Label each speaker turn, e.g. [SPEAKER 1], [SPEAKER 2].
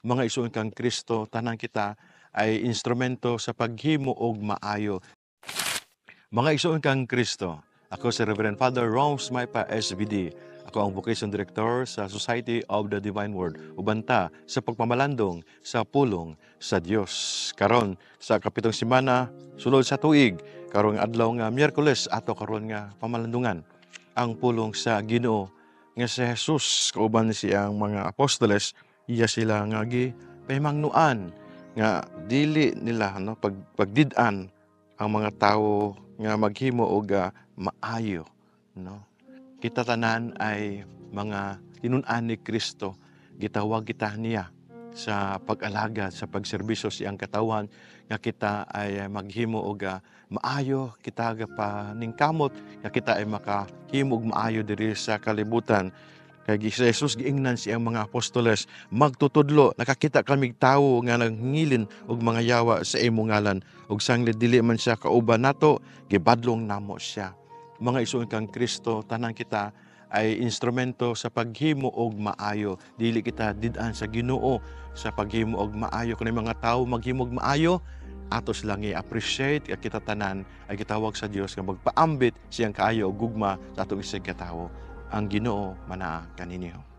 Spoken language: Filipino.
[SPEAKER 1] mga igsoon kang Kristo, tanan kita ay instrumento sa paghimo og maayo. Mga igsoon kang Kristo, ako si Reverend Father Roms Maipa SVD. Ako ang Vocation Director sa Society of the Divine Word, ubanta sa pagpamalandong sa pulong sa Dios. Karon sa kapitong semana sulod sa tuig, karong adlaw nga Miyerkules ato karon nga pamalandungan ang pulong sa Ginoo nga si Jesus kauban siyang mga apostoles, iya sila nga pahimangnuan nga dili nila pagdid-an ang mga tawo nga maghimo og maayo, no. Kita tanan ay mga tinun-an ni Kristo, gitawag kita niya sa pag-alaga sa pagserbisyo siyang katawan nga kita ay maghimo og maayo, kita paningkamot nga kita ay makahimo og maayo diri sa kalibutan. Kay si Jesus giingnan siyang mga apostoles magtutudlo, nakakita kami tawo nga nanghingilin og mga yawa sa imong ngalan ug sanglit dili man siya kauban nato, gibadlong namo siya. Mga igsoon kang Kristo, tanan kita ay instrumento sa paghimo og maayo. Dili kita did-an sa Ginoo sa paghimo og maayo. Kung mga tawo maghimo og maayo, atos lang i-appreciate at kita tanan ay gitawag sa Dios nga magpaambit siyang kaayo og gugma sa atong isig katawo. Ang Ginoo manaa kaninyo.